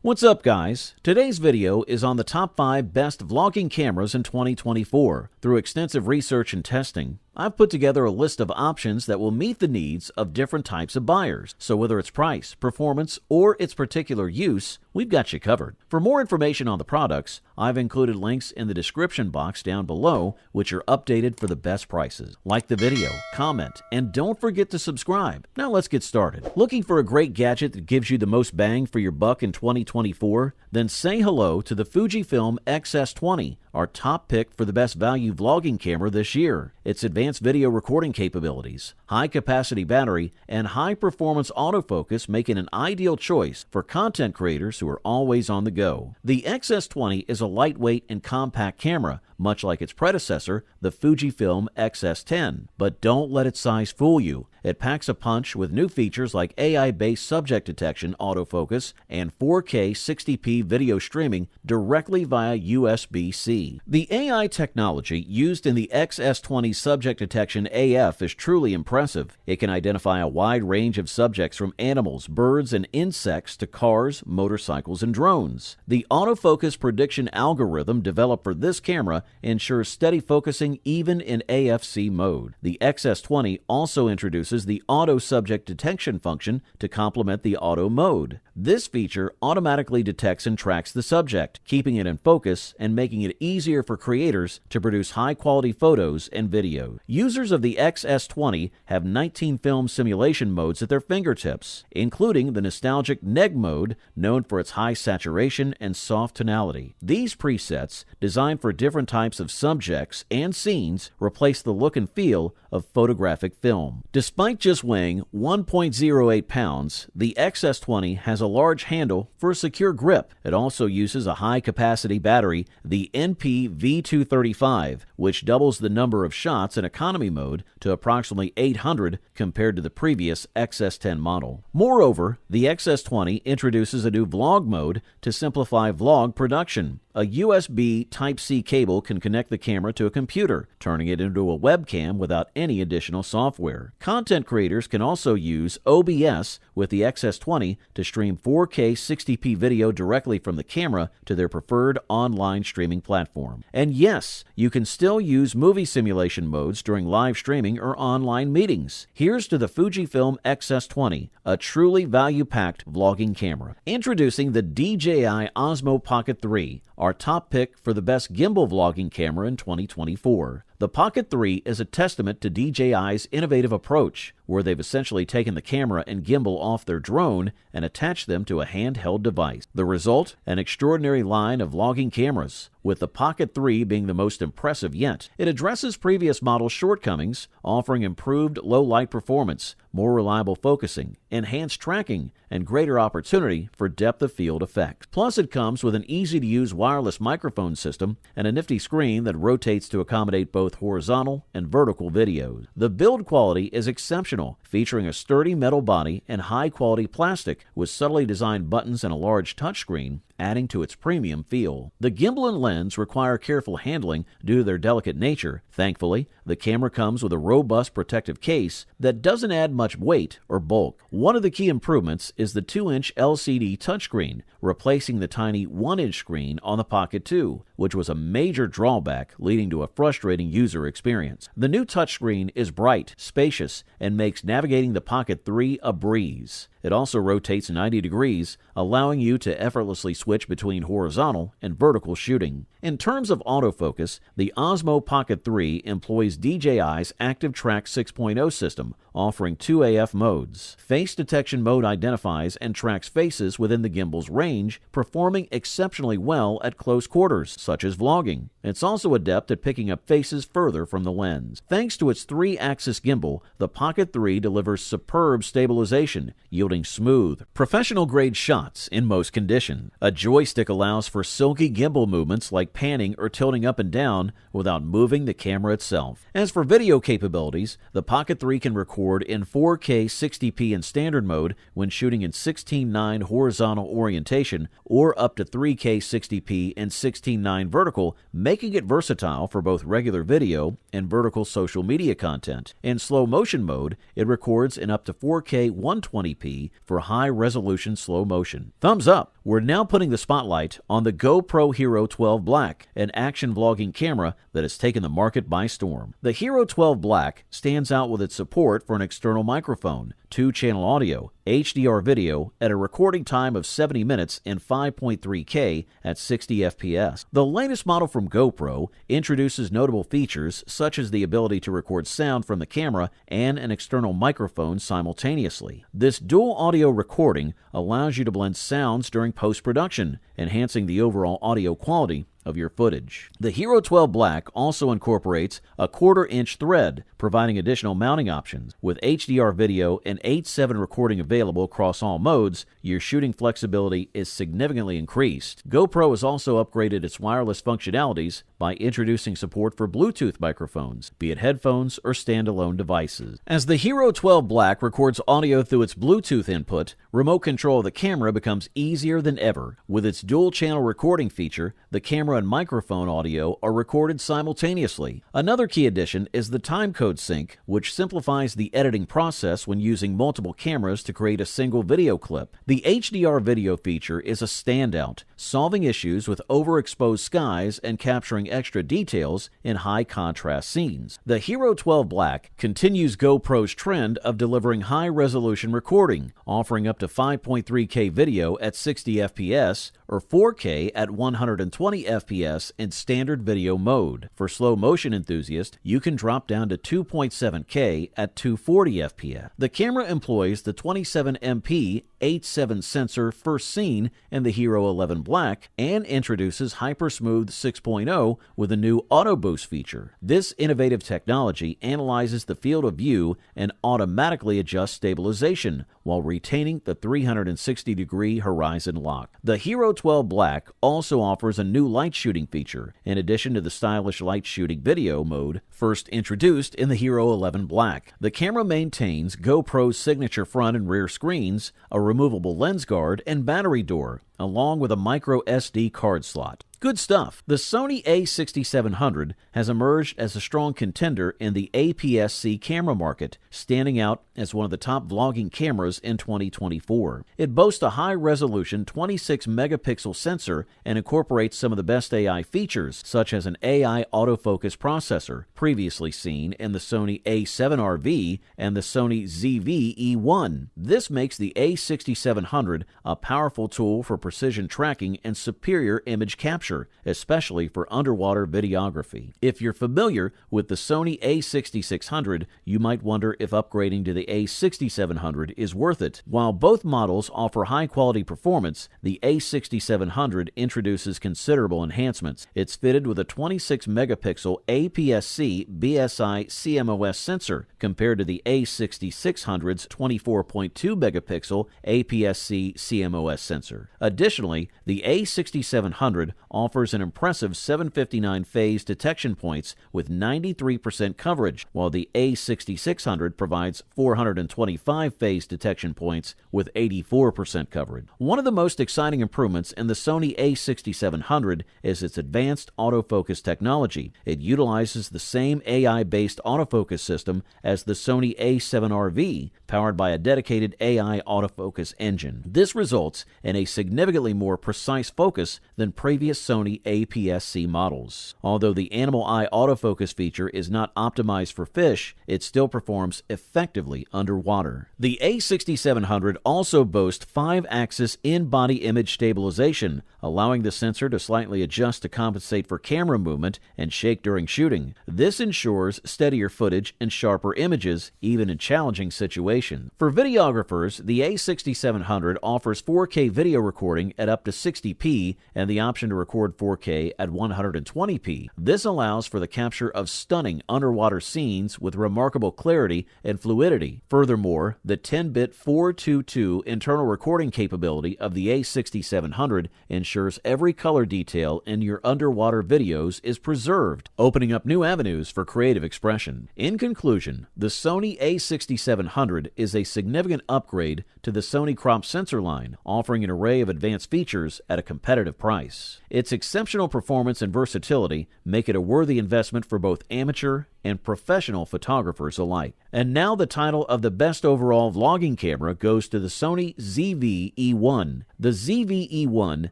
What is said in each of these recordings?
What's up, guys? Today's video is on the top 5 best vlogging cameras in 2024. Through extensive research and testing, I've put together a list of options that will meet the needs of different types of buyers. So whether it's price, performance, or its particular use, we've got you covered. For more information on the products, I've included links in the description box down below, which are updated for the best prices. Like the video, comment, and don't forget to subscribe. Now let's get started. Looking for a great gadget that gives you the most bang for your buck in 2024? Then say hello to the Fujifilm X-S20, our top pick for the best value vlogging camera this year. Its advanced video recording capabilities, high-capacity battery, and high-performance autofocus make it an ideal choice for content creators who are always on the go. The X-S20 is a lightweight and compact camera, much like its predecessor, the Fujifilm X-S10. But don't let its size fool you. It packs a punch with new features like AI-based subject detection autofocus and 4K 60p video streaming directly via USB-C. The AI technology used in the X-S20 subject detection AF is truly impressive. It can identify a wide range of subjects from animals, birds, and insects to cars, motorcycles, and drones. The autofocus prediction algorithm developed for this camera ensures steady focusing even in AFC mode. The X-S20 also introduces the auto subject detection function to complement the auto mode. This feature automatically detects and tracks the subject, keeping it in focus and making it easier for creators to produce high-quality photos and videos. Users of the X-S20 have 19 film simulation modes at their fingertips, including the nostalgic neg mode, known for its high saturation and soft tonality. These presets, designed for different types of subjects and scenes, replace the look and feel of photographic film. Despite just weighing 1.08 pounds, the X-S20 has a large handle for a secure grip. It also uses a high-capacity battery, the NP V235, which doubles the number of shots in economy mode to approximately 800 compared to the previous X-S10 model. Moreover, the X-S20 introduces a new vlog mode to simplify vlog production. A USB Type-C cable can connect the camera to a computer, turning it into a webcam without any additional software. Content creators can also use OBS with the X-S20 to stream 4K 60p video directly from the camera to their preferred online streaming platform. And yes, you can still use movie simulation modes during live streaming or online meetings. Here's to the Fujifilm X-S20, a truly value-packed vlogging camera. Introducing the DJI Osmo Pocket 3, our top pick for the best gimbal vlogging camera in 2024. The Pocket 3 is a testament to DJI's innovative approach, where they've essentially taken the camera and gimbal off their drone and attached them to a handheld device. The result? An extraordinary line of vlogging cameras, with the Pocket 3 being the most impressive yet. It addresses previous model shortcomings, offering improved low-light performance, more reliable focusing, enhanced tracking, and greater opportunity for depth of field effects. Plus, it comes with an easy-to-use wireless microphone system and a nifty screen that rotates to accommodate both horizontal and vertical videos. The build quality is exceptional, featuring a sturdy metal body and high-quality plastic with subtly designed buttons and a large touchscreen, adding to its premium feel. The gimbal and lens require careful handling due to their delicate nature. Thankfully, the camera comes with a robust protective case that doesn't add much weight or bulk. One of the key improvements is the 2-inch LCD touchscreen, replacing the tiny 1-inch screen on the Pocket 2, which was a major drawback, leading to a frustrating user experience. The new touchscreen is bright, spacious, and makes navigating the Pocket 3 a breeze. It also rotates 90 degrees, allowing you to effortlessly switch between horizontal and vertical shooting. In terms of autofocus, the Osmo Pocket 3 employs DJI's ActiveTrack 6.0 system, offering 2 AF modes. Face detection mode identifies and tracks faces within the gimbal's range, performing exceptionally well at close quarters, such as vlogging. It's also adept at picking up faces further from the lens. Thanks to its 3-axis gimbal, the Pocket 3 delivers superb stabilization, yielding smooth, professional-grade shots in most conditions. A joystick allows for silky gimbal movements like panning or tilting up and down without moving the camera itself. As for video capabilities, the Pocket 3 can record in 4K 60p in standard mode when shooting in 16:9 horizontal orientation or up to 3K 60p and 16:9 vertical, making it versatile for both regular video and vertical social media content. In slow motion mode, it records in up to 4K 120p for high-resolution slow motion. Thumbs up! We're now putting the spotlight on the GoPro Hero 12 Black, an action vlogging camera that has taken the market by storm. The Hero 12 Black stands out with its support for an external microphone, 2-channel audio, HDR video at a recording time of 70 minutes in 5.3K at 60 FPS. The latest model from GoPro introduces notable features such as the ability to record sound from the camera and an external microphone simultaneously. This dual audio recording allows you to blend sounds during post-production, enhancing the overall audio quality of your footage. The Hero 12 Black also incorporates a 1/4-inch thread, providing additional mounting options. With HDR video and 8:7 recording available across all modes, your shooting flexibility is significantly increased. GoPro has also upgraded its wireless functionalities by introducing support for Bluetooth microphones, be it headphones or standalone devices. As the Hero 12 Black records audio through its Bluetooth input, remote control of the camera becomes easier than ever. With its dual-channel recording feature, the camera and microphone audio are recorded simultaneously. Another key addition is the timecode sync, which simplifies the editing process when using multiple cameras to create a single video clip. The HDR video feature is a standout, solving issues with overexposed skies and capturing extra details in high-contrast scenes. The Hero 12 Black continues GoPro's trend of delivering high-resolution recording, offering up to 5.3K video at 60 FPS or 4K at 120 FPS in standard video mode. For slow motion enthusiasts, you can drop down to 2.7K at 240 FPS. The camera employs the 27MP 8.7 sensor first seen in the Hero 11 Black and introduces HyperSmooth 6.0 with a new Auto Boost feature. This innovative technology analyzes the field of view and automatically adjusts stabilization while retaining the 360-degree horizon lock. The Hero 12 Black also offers a new light shooting feature, in addition to the stylish light shooting video mode first introduced in the Hero 11 Black. The camera maintains GoPro's signature front and rear screens, a removable lens guard, and battery door, along with a micro SD card slot. Good stuff. The Sony a6700 has emerged as a strong contender in the APS-C camera market, standing out as one of the top vlogging cameras in 2024. It boasts a high-resolution 26-megapixel sensor and incorporates some of the best AI features, such as an AI autofocus processor, previously seen in the Sony a7RV and the Sony ZV-E1. This makes the a6700 a powerful tool for precision tracking and superior image capture, especially for underwater videography. If you're familiar with the Sony a6600, you might wonder if upgrading to the a6700 is worth it. While both models offer high-quality performance, the a6700 introduces considerable enhancements. It's fitted with a 26-megapixel APS-C BSI CMOS sensor compared to the a6600's 24.2-megapixel APS-C CMOS sensor. Additionally, the a6700 offers an impressive 759 phase detection points with 93% coverage, while the a6600 provides 425 phase detection points with 84% coverage. One of the most exciting improvements in the Sony a6700 is its advanced autofocus technology. It utilizes the same AI-based autofocus system as the Sony a7RV, powered by a dedicated AI autofocus engine. This results in a significantly more precise focus than previous Sony APS-C models. Although the animal eye autofocus feature is not optimized for fish, it still performs effectively underwater. The a6700 also boasts 5-axis in-body image stabilization, allowing the sensor to slightly adjust to compensate for camera movement and shake during shooting. This ensures steadier footage and sharper images, even in challenging situations. For videographers, the a6700 offers 4K video recording at up to 60p and the option to record record 4K at 120p. This allows for the capture of stunning underwater scenes with remarkable clarity and fluidity. Furthermore, the 10-bit 422 internal recording capability of the a6700 ensures every color detail in your underwater videos is preserved, opening up new avenues for creative expression. In conclusion, the Sony a6700 is a significant upgrade to the Sony crop sensor line, offering an array of advanced features at a competitive price. Its exceptional performance and versatility make it a worthy investment for both amateur and professional photographers alike. And now the title of the best overall vlogging camera goes to the Sony ZV-E1. The ZV-E1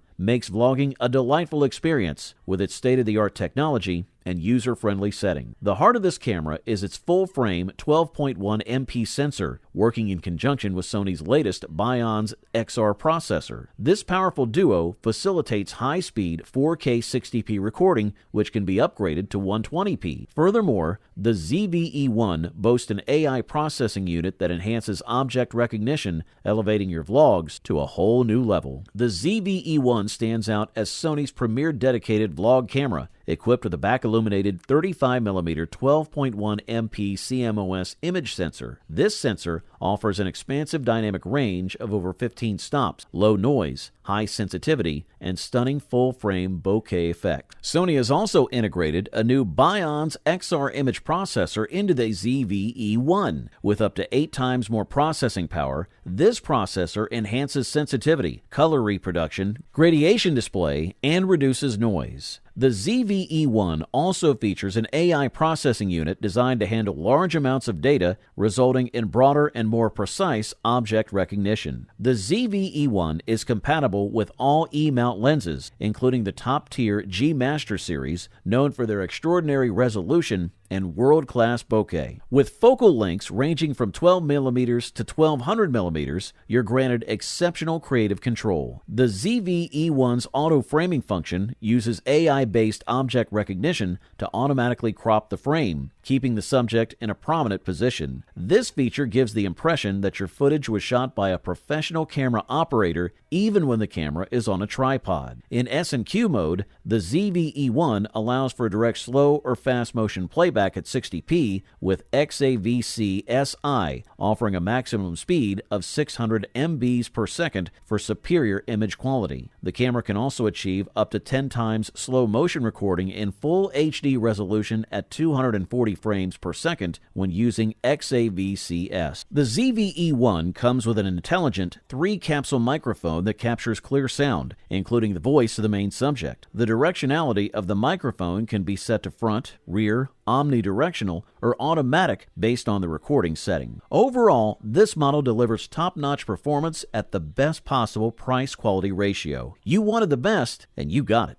makes vlogging a delightful experience with its state-of-the-art technology and user-friendly setting. The heart of this camera is its full-frame 12.1 MP sensor, working in conjunction with Sony's latest Bionz XR processor. This powerful duo facilitates high-speed 4K 60p recording, which can be upgraded to 120p. Furthermore, the ZV-E1 boasts an AI processing unit that enhances object recognition, elevating your vlogs to a whole new level. The ZV-E1 stands out as Sony's premier dedicated vlog camera, equipped with a back-illuminated 35mm 12.1 MP CMOS image sensor. This sensor offers an expansive dynamic range of over 15 stops, low noise, high sensitivity, and stunning full-frame bokeh effect. Sony has also integrated a new Bionz XR image processor into the ZV-E1. With up to 8 times more processing power, this processor enhances sensitivity, color reproduction, gradation display, and reduces noise. The ZV-E1 also features an AI processing unit designed to handle large amounts of data, resulting in broader and more precise object recognition. The ZV-E1 is compatible with all E-mount lenses, including the top-tier G Master series, known for their extraordinary resolution and world-class bokeh. With focal lengths ranging from 12mm to 1200mm, you're granted exceptional creative control. The ZV-E1's auto-framing function uses AI-based object recognition to automatically crop the frame, keeping the subject in a prominent position. This feature gives the impression that your footage was shot by a professional camera operator, even when the camera is on a tripod. In S&Q mode, the ZV-E1 allows for direct slow or fast motion playback at 60p with XAVC-SI, offering a maximum speed of 600 MBs per second for superior image quality. The camera can also achieve up to 10 times slow motion recording in full HD resolution at 240 frames per second when using XAVC-S. The ZV-E1 comes with an intelligent 3-capsule microphone that captures clear sound, including the voice of the main subject. The directionality of the microphone can be set to front, rear, omnidirectional, or automatic based on the recording setting. Overall, this model delivers top-notch performance at the best possible price-quality ratio. You wanted the best, and you got it.